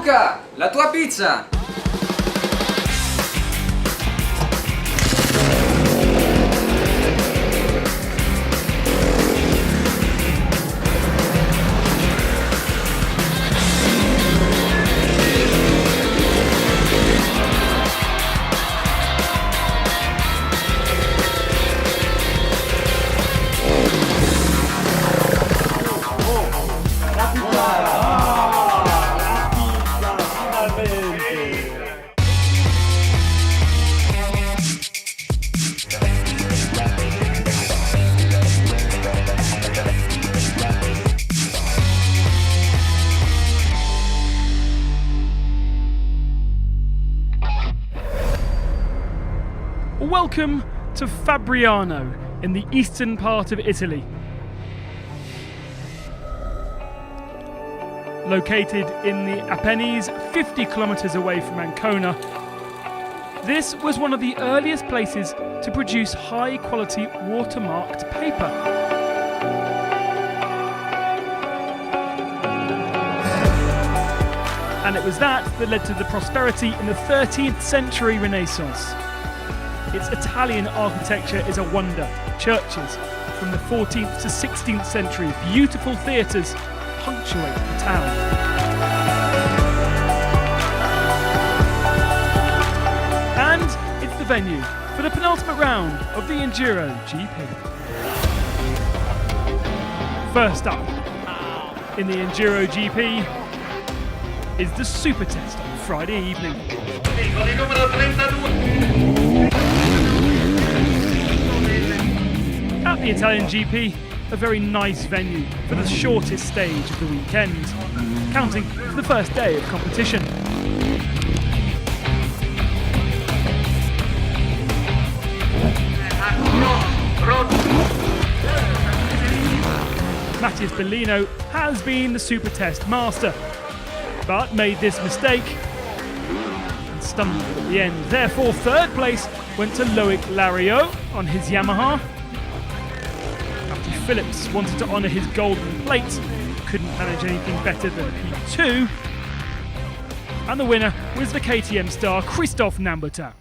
Luca, la tua pizza! Welcome to Fabriano in the eastern part of Italy. Located in the Apennines, 50 kilometers away from Ancona, this was one of the earliest places to produce high-quality watermarked paper. And it was that led to the prosperity in the 13th century Renaissance. Its Italian architecture is a wonder. Churches from the 14th to 16th century, beautiful theatres punctuate the town. And it's the venue for the penultimate round of the EnduroGP. First up in the EnduroGP is the Super Test on Friday evening. At the Italian GP, a very nice venue for the shortest stage of the weekend, counting for the first day of competition. Mattias Bellino has been the Super Test master, but made this mistake and stumbled at the end. Therefore, third place went to Loic Lariot on his Yamaha. Phillips wanted to honour his golden plate, couldn't manage anything better than P2. And the winner was the KTM star Christophe Nambutin.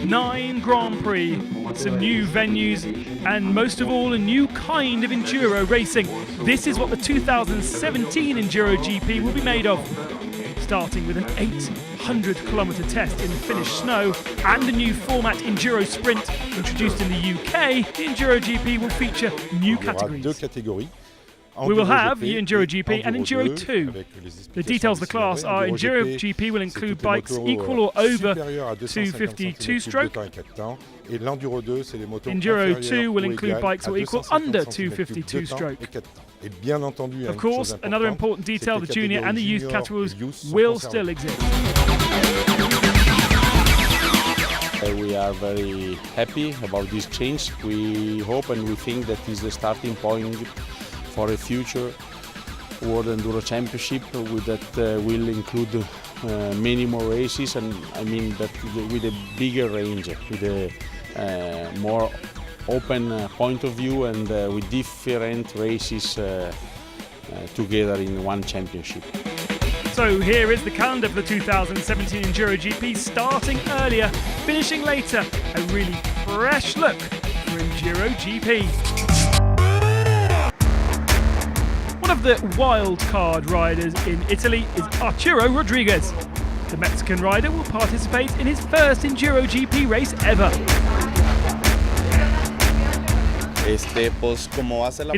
Nine Grand Prix, some new venues, and most of all, a new kind of enduro racing. This is what the 2017 EnduroGP will be made of. Starting with an 800-kilometre test in Finnish snow and a new format Enduro Sprint introduced in the UK, the EnduroGP will feature new categories. We will have the EnduroGP and Enduro 2. The details of the class are EnduroGP will include bikes equal or over 252-stroke. Enduro 2 will include bikes or equal under 252-stroke. Of course, another important detail, the junior and the youth categories will still exist. We are very happy about this change. We hope and we think that is the starting point for a future World Enduro Championship that will include many more races, and I mean that with a bigger range, with a more open point of view, and with different races together in one championship. So here is the calendar for the 2017 EnduroGP, starting earlier, finishing later. A really fresh look for EnduroGP. One of the wild card riders in Italy is Arturo Rodriguez. The Mexican rider will participate in his first EnduroGP race ever. It's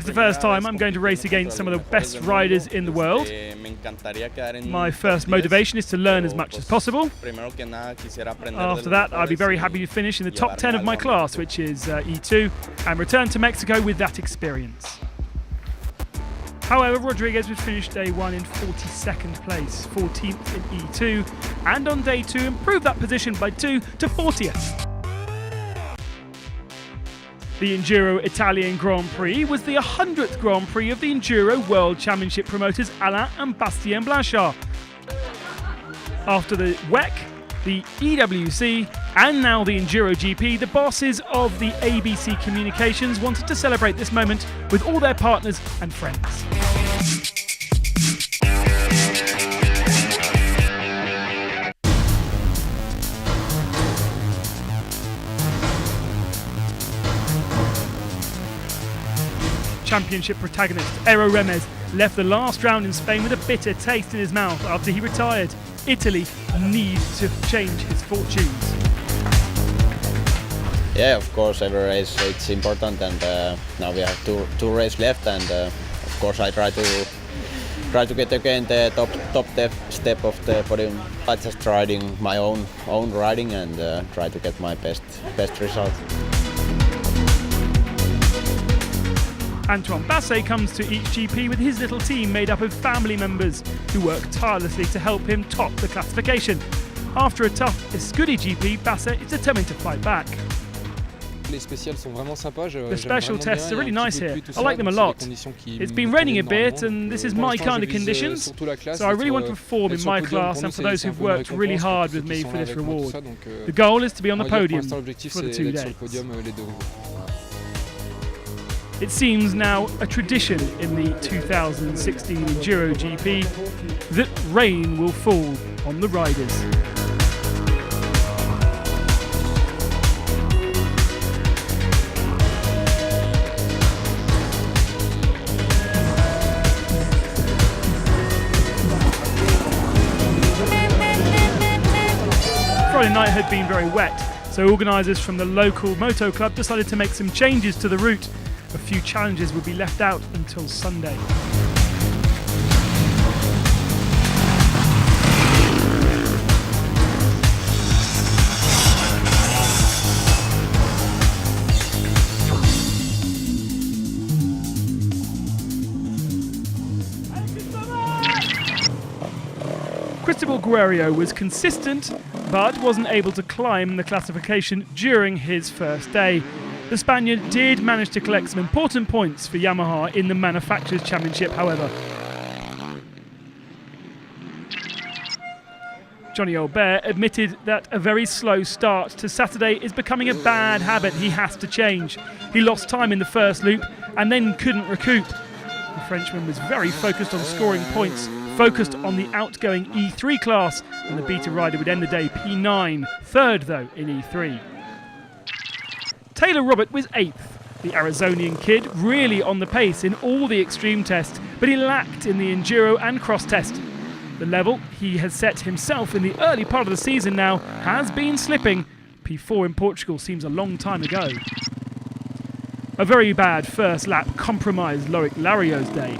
the first time I'm going to race against some of the best riders in the world. My first motivation is to learn as much as possible. After that, I'd be very happy to finish in the top 10 of my class, which is E2, and return to Mexico with that experience. However, Rodriguez would finish day one in 42nd place, 14th in E2, and on day two improved that position by 2 to 40th. The Enduro Italian Grand Prix was the 100th Grand Prix of the Enduro World Championship promoters Alain and Bastien Blanchard. After the WEC, the EWC, and now the EnduroGP, the bosses of the ABC Communications wanted to celebrate this moment with all their partners and friends. Championship protagonist Eero Remes left the last round in Spain with a bitter taste in his mouth after he retired. Italy needs to change his fortunes. Yeah, of course, every race it's important, and now we have two races left, and of course I try to get again the top step of the podium. I just riding my own riding and try to get my best result. Antoine Basset comes to each GP with his little team made up of family members who work tirelessly to help him top the classification. After a tough Escudi GP, Basset is determined to fight back. The special tests are really nice here. I like them a lot. It's been raining a bit and this is my kind of conditions, so I really want to perform in my class and for those who've worked really hard with me for this reward. The goal is to be on the podium for the 2 days. It seems now a tradition in the 2016 EnduroGP that rain will fall on the riders. Friday night had been very wet, so organisers from the local moto club decided to make some changes to the route. A few challenges would be left out until Sunday. Cristobal Guerrero was consistent, but wasn't able to climb the classification during his first day. The Spaniard did manage to collect some important points for Yamaha in the Manufacturers' Championship, however. Johnny Albert admitted that a very slow start to Saturday is becoming a bad habit he has to change. He lost time in the first loop and then couldn't recoup. The Frenchman was very focused on scoring points, focused on the outgoing E3 class, and the beta rider would end the day P9, third though in E3. Taylor Robert was 8th. The Arizonian kid really on the pace in all the extreme tests, but he lacked in the enduro and cross test. The level he has set himself in the early part of the season now has been slipping. P4 in Portugal seems a long time ago. A very bad first lap compromised Loic Lario's day.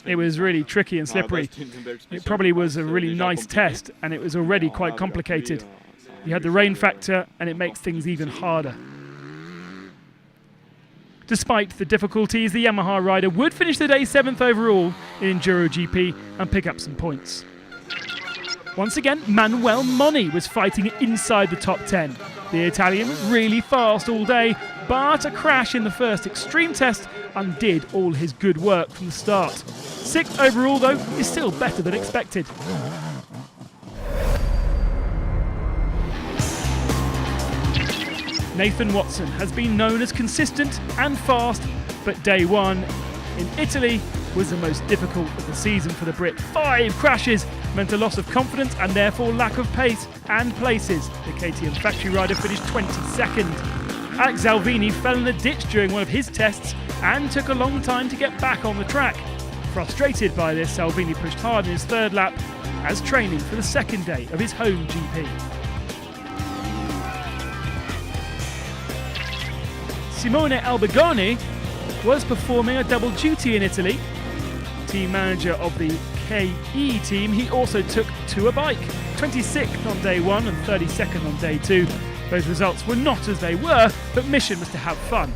It was really tricky and slippery. It probably was a really nice test and it was already quite complicated. You had the rain factor and it makes things even harder. Despite the difficulties, the Yamaha rider would finish the day 7th overall in EnduroGP and pick up some points. Once again, Manuel Moni was fighting inside the top 10. The Italian was really fast all day, but a crash in the first extreme test undid all his good work from the start. 6th overall, though, is still better than expected. Nathan Watson has been known as consistent and fast, but day 1 in Italy was the most difficult of the season for the Brit. 5 crashes meant a loss of confidence and therefore lack of pace and places. The KTM factory rider finished 22nd. Alex Zalvini fell in a ditch during one of his tests and took a long time to get back on the track. Frustrated by this, Salvini pushed hard in his 3rd lap as training for the 2nd day of his home GP. Simone Albigoni was performing a double duty in Italy. Team manager of the KE team, he also took to a bike. 26th on day 1 and 32nd on day 2. Those results were not as they were, but mission was to have fun.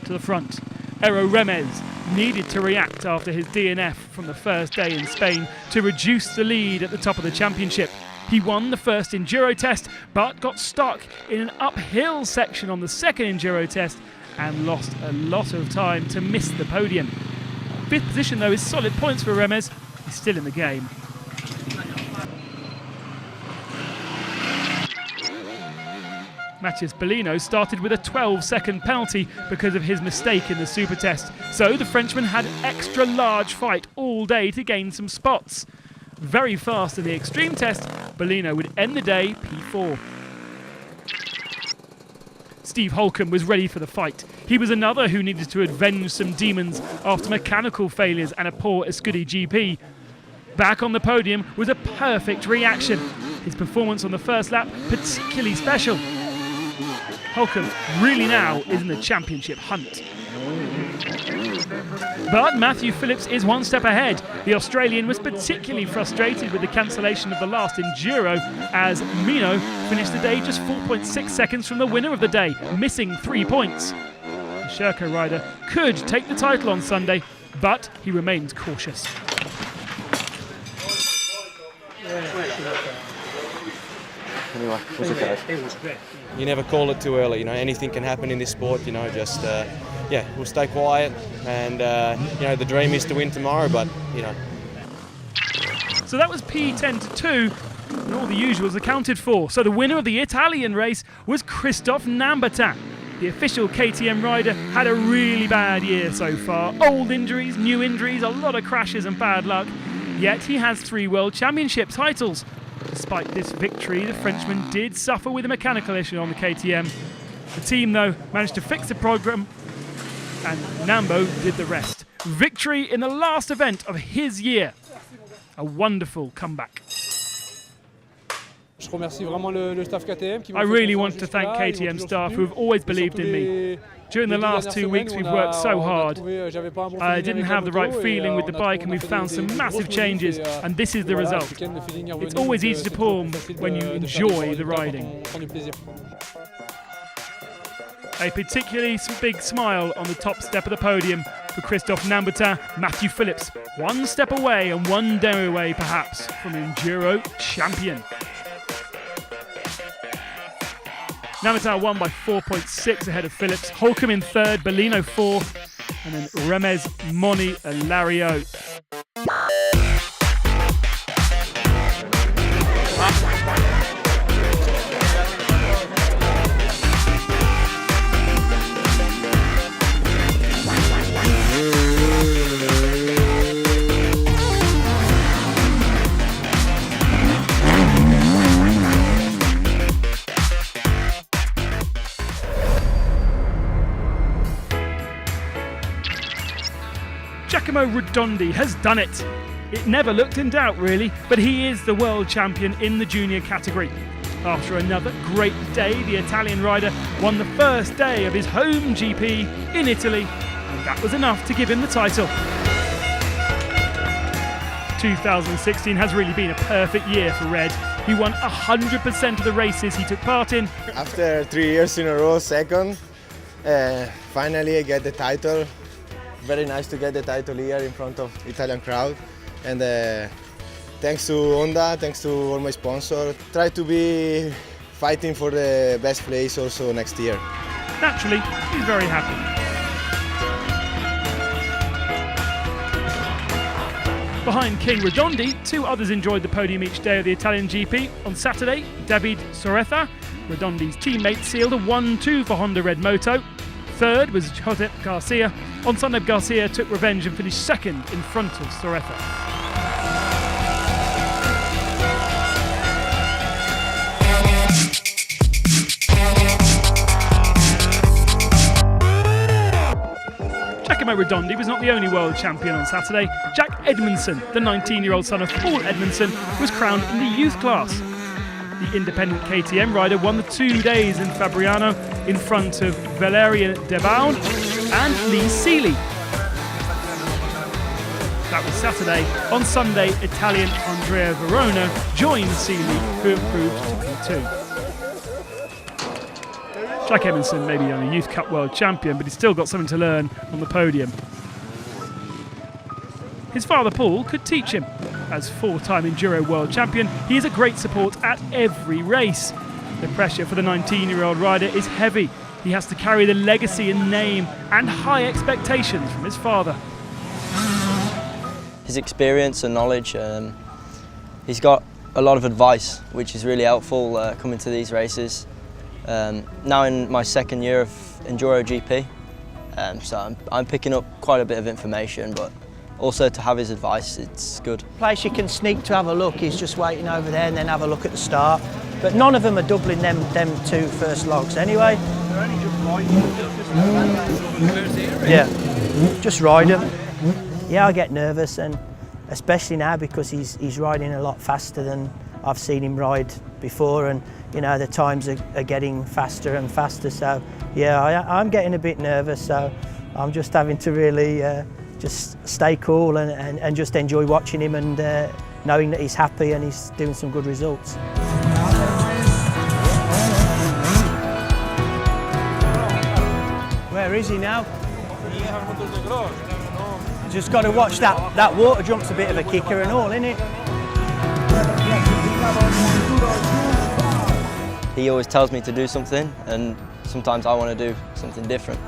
To the front, Eero Remes needed to react after his DNF from the first day in Spain to reduce the lead at the top of the championship. He won the first Enduro test, but got stuck in an uphill section on the second Enduro test and lost a lot of time to miss the podium. 5th position though is solid points for Remes. He's still in the game. Matthias Bellino started with a 12-second penalty because of his mistake in the super test. So the Frenchman had an extra large fight all day to gain some spots. Very fast in the extreme test, Bellino would end the day P4. Steve Holcomb was ready for the fight. He was another who needed to avenge some demons after mechanical failures and a poor Escudi GP. Back on the podium was a perfect reaction. His performance on the first lap particularly special. Holcomb really now is in the championship hunt. But Matthew Phillips is one step ahead. The Australian was particularly frustrated with the cancellation of the last Enduro as Mino finished the day just 4.6 seconds from the winner of the day, missing 3 points. The Sherco rider could take the title on Sunday, but he remains cautious. You never call it too early, anything can happen in this sport, just, we'll stay quiet and, the dream is to win tomorrow, but, So that was P10 to 2, and all the usuals accounted for. So the winner of the Italian race was Christophe Nambertin. The official KTM rider had a really bad year so far. Old injuries, new injuries, a lot of crashes and bad luck. Yet he has 3 World Championship titles. Despite this victory, the Frenchman did suffer with a mechanical issue on the KTM. The team, though, managed to fix the programme, and Nambo did the rest. Victory in the last event of his year. A wonderful comeback. I really want to thank KTM staff who have always believed in me. During the last 2 weeks we've worked so hard. I didn't have the right feeling with the bike and we've found some massive changes, and this is the result. It's always easy to perform when you enjoy the riding. A particularly big smile on the top step of the podium for Christophe Nambertin. Matthew Phillips, 1 step away and 1 day away perhaps from Enduro champion. Nambertin won by 4.6 ahead of Phillips, Holcomb in 3rd, Bellino 4th, and then Remes, Moni and Lariot. Giacomo Redondi has done it. It never looked in doubt really, but he is the world champion in the junior category. After another great day, the Italian rider won the first day of his home GP in Italy, and that was enough to give him the title. 2016 has really been a perfect year for Red. He won 100% of the races he took part in. After 3 years in a row, second, finally I get the title. Very nice to get the title here in front of Italian crowd, and thanks to Honda, thanks to all my sponsors. Try to be fighting for the best place also next year. Naturally, he's very happy. Behind King Redondi, 2 others enjoyed the podium each day of the Italian GP. On Saturday, David Soretta, Redondi's teammate, sealed a 1-2 for Honda Red Moto. 3rd was Josep Garcia. On Sunday, Garcia took revenge and finished 2nd in front of Soretta. Giacomo Redondi was not the only world champion on Saturday. Jack Edmondson, the 19-year-old son of Paul Edmondson, was crowned in the youth class. The independent KTM rider won the 2 days in Fabriano in front of Valerian Debaun and Lee Seeley. That was Saturday. On Sunday, Italian Andrea Verona joined Seeley, who improved to P2. Jack Edmondson may be only a Youth Cup World Champion, but he's still got something to learn on the podium. His father, Paul, could teach him. As four-time Enduro World Champion, he is a great support at every race. The pressure for the 19-year-old rider is heavy. He has to carry the legacy and name and high expectations from his father. His experience and knowledge, he's got a lot of advice, which is really helpful coming to these races. Now in my second year of EnduroGP, so I'm picking up quite a bit of information, but also to have his advice, it's good. Place you can sneak to have a look is just waiting over there and then have a look at the start. But none of them are doubling them two first logs anyway. They're only just riding. Yeah, just ride them. Yeah, I get nervous, and especially now because he's riding a lot faster than I've seen him ride before, and you know the times are getting faster and faster. So yeah, I'm getting a bit nervous. So I'm just having to really just stay cool and just enjoy watching him and knowing that he's happy and he's doing some good results. Where is he now? Just got to watch that water jump's a bit of a kicker and all, isn't it? He always tells me to do something, and sometimes I want to do something different.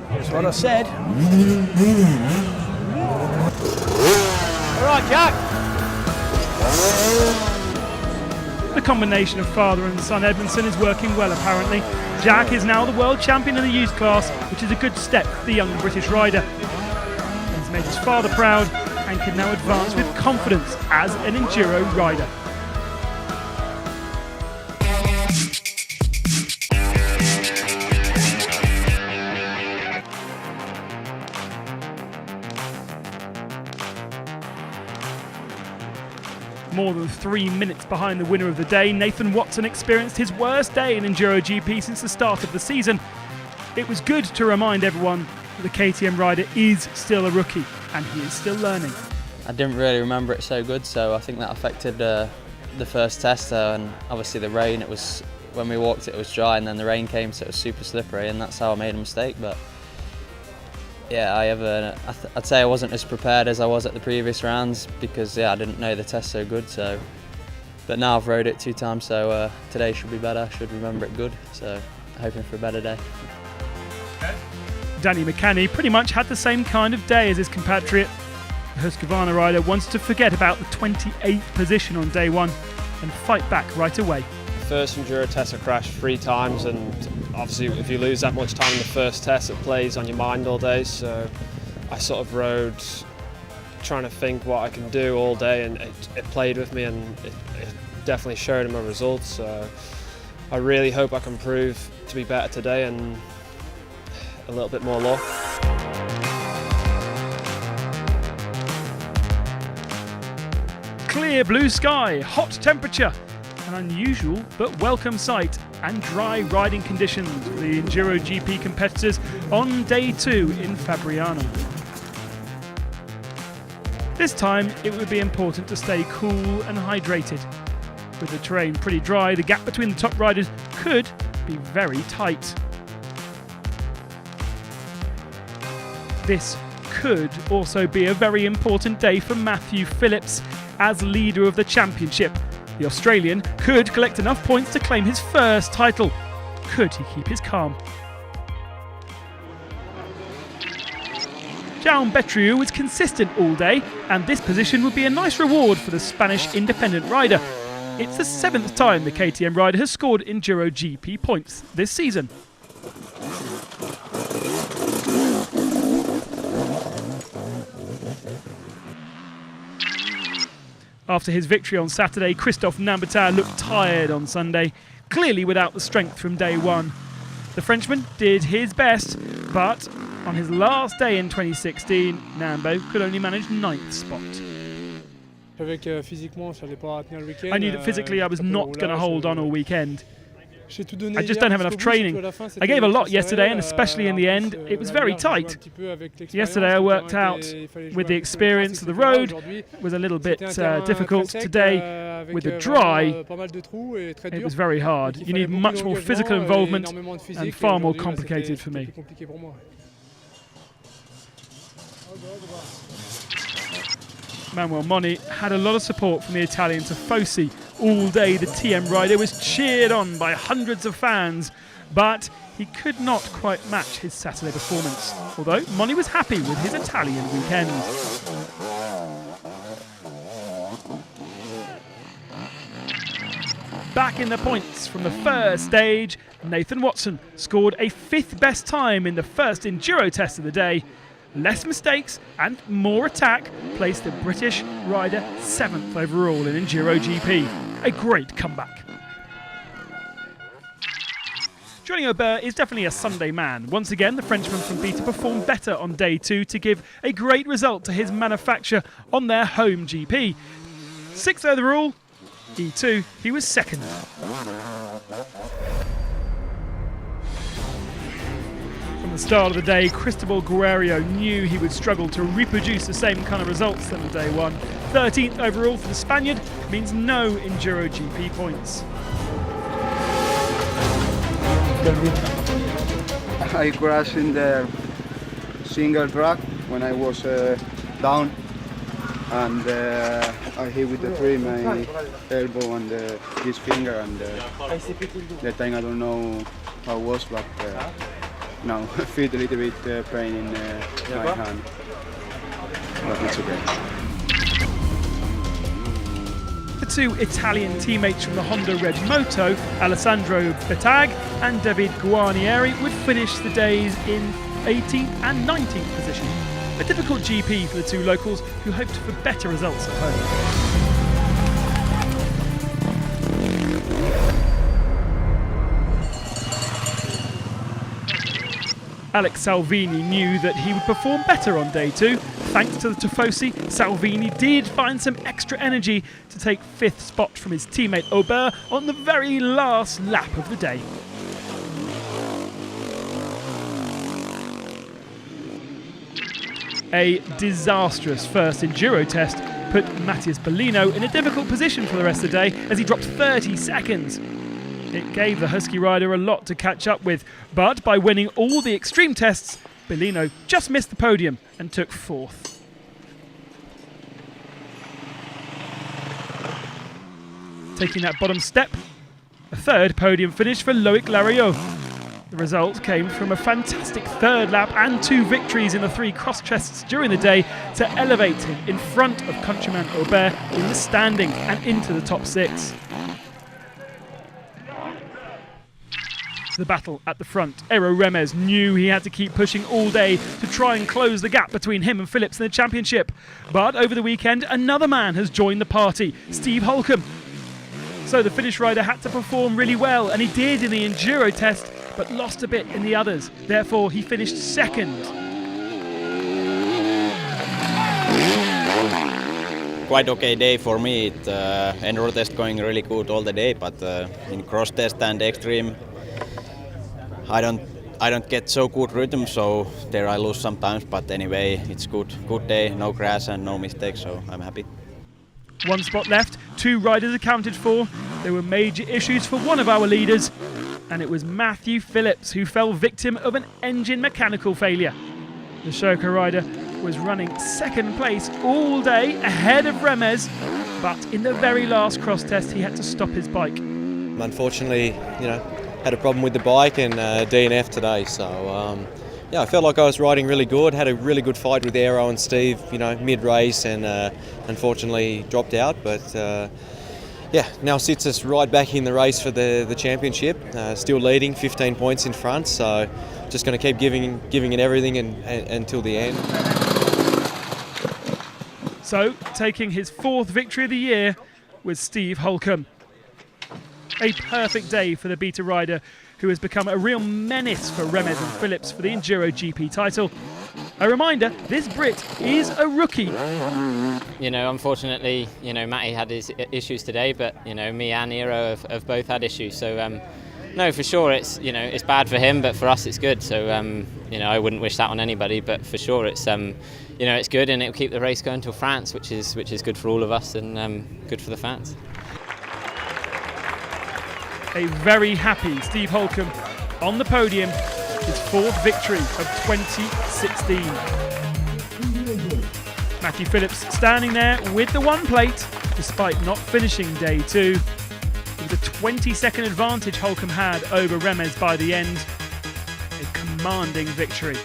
That's what I said. All right, Jack. The combination of father and son Edmondson is working well, apparently. Jack is now the world champion in the youth class, which is a good step for the young British rider. He's made his father proud and can now advance with confidence as an enduro rider. More than 3 minutes behind the winner of the day, Nathan Watson experienced his worst day in EnduroGP since the start of the season. It was good to remind everyone that the KTM rider is still a rookie and he is still learning. I didn't really remember it so good, so I think that affected the first test, and obviously the rain, it was, when we walked it was dry and then the rain came, so it was super slippery, and that's how I made a mistake. But yeah, I'd say I wasn't as prepared as I was at the previous rounds because I didn't know the test so good. So, but now I've rode it 2 times, so today should be better. I should remember it good. So, hoping for a better day. Danny McCanny pretty much had the same kind of day as his compatriot. The Husqvarna rider wanted to forget about the 28th position on day 1 and fight back right away. First enduro test I crashed 3 times, and obviously if you lose that much time in the first test it plays on your mind all day, so I sort of rode trying to think what I can do all day, and it played with me, and it definitely showed in my results. So I really hope I can prove to be better today and a little bit more luck. Clear blue sky, hot temperature, an unusual but welcome sight, and dry riding conditions for the EnduroGP competitors on day 2 in Fabriano. This time it would be important to stay cool and hydrated. With the terrain pretty dry, the gap between the top riders could be very tight. This could also be a very important day for Matthew Phillips as leader of the championship. The Australian could collect enough points to claim his first title. Could he keep his calm? Jaume Betriu was consistent all day, and this position would be a nice reward for the Spanish independent rider. It's the 7th time the KTM rider has scored EnduroGP points this season. After his victory on Saturday, Christophe Nambutin looked tired on Sunday, clearly without the strength from day 1. The Frenchman did his best, but on his last day in 2016, Nambo could only manage 9th spot. I knew that physically I was not going to hold on all weekend. I just don't have enough training. I gave a lot yesterday, and especially in the end, it was very tight. Yesterday I worked out with the experience of the road. It was a little bit difficult. Today, with the dry, it was very hard. You need much more physical involvement and far more complicated for me. Manuel Moni had a lot of support from the Italian Tifosi. All day the TM rider was cheered on by hundreds of fans, but he could not quite match his Saturday performance, although Moni was happy with his Italian weekend. Back in the points from the first stage, Nathan Watson scored a 5th best time in the first enduro test of the day. Less mistakes and more attack placed the British rider 7th overall in EnduroGP. A great comeback. Johnny Aubert is definitely a Sunday man. Once again, the Frenchman from Beta performed better on day 2 to give a great result to his manufacturer on their home GP. 6th overall, E2, he was 2nd. From the start of the day, Cristobal Guerrero knew he would struggle to reproduce the same kind of results than on day 1. 13th overall for the Spaniard means no EnduroGP points. I crashed in the single track when I was down, and I hit with the tree my elbow and this finger, and that time I don't know how it was, but now I feel a little bit pain in my hand, but it's okay. The 2 Italian teammates from the Honda Red Moto, Alessandro Bettag and David Guarnieri, would finish the days in 18th and 19th position. A difficult GP for the 2 locals who hoped for better results at home. Alex Salvini knew that he would perform better on day 2. Thanks to the Tifosi, Salvini did find some extra energy to take 5th spot from his teammate Aubert on the very last lap of the day. A disastrous first enduro test put Matthias Bellino in a difficult position for the rest of the day as he dropped 30 seconds. It gave the Husky rider a lot to catch up with, but by winning all the extreme tests, Bellino just missed the podium and took 4th. Taking that bottom step, a 3rd podium finish for Loic Lariot. The result came from a fantastic 3rd lap and 2 victories in the 3 cross tests during the day to elevate him in front of countryman Aubert in the standing and into the top 6. The battle at the front. Eero Remes knew he had to keep pushing all day to try and close the gap between him and Phillips in the championship. But over the weekend, another man has joined the party, Steve Holcomb. So the Finnish rider had to perform really well, and he did in the enduro test, but lost a bit in the others. Therefore, he finished 2nd. Quite okay day for me. Enduro test going really good all the day, but in cross test and extreme, I don't get so good rhythm, so there I lose sometimes. But anyway, it's good day, no crash and no mistakes, so I'm happy. 1 spot left, 2 riders accounted for. There were major issues for one of our leaders, and it was Matthew Phillips who fell victim of an engine mechanical failure. The Shoka rider was running 2nd place all day ahead of Remes, but in the very last cross test he had to stop his bike. Unfortunately, had a problem with the bike and DNF today, so I felt like I was riding really good, had a really good fight with Aero and Steve, mid-race, and unfortunately dropped out, but now sits us right back in the race for the championship, still leading, 15 points in front, so just going to keep giving it everything until the end. So, taking his 4th victory of the year was Steve Holcomb. A perfect day for the Beta rider, who has become a real menace for Remes and Phillips for the EnduroGP title. A reminder, this Brit is a rookie. Unfortunately, Matty had his issues today, but me and Eero have both had issues. So No, for sure, it's it's bad for him, but for us it's good. So I wouldn't wish that on anybody, but for sure it's it's good, and it'll keep the race going till France, which is good for all of us and good for the fans. A very happy Steve Holcomb on the podium, his 4th victory of 2016. Matthew Phillips standing there with the 1 plate, despite not finishing day 2. It was a 20-second advantage Holcomb had over Remez by the end. A commanding victory.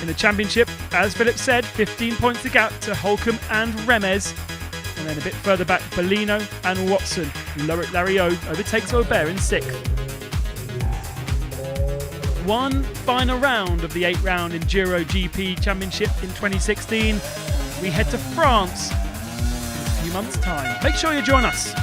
In the championship, as Phillips said, 15 points the gap to Holcomb and Remez. And then a bit further back, Bellino and Watson. Lariot overtakes Aubert in 6th. One final round of the 8-round EnduroGP Championship in 2016. We head to France in a few months' time. Make sure you join us.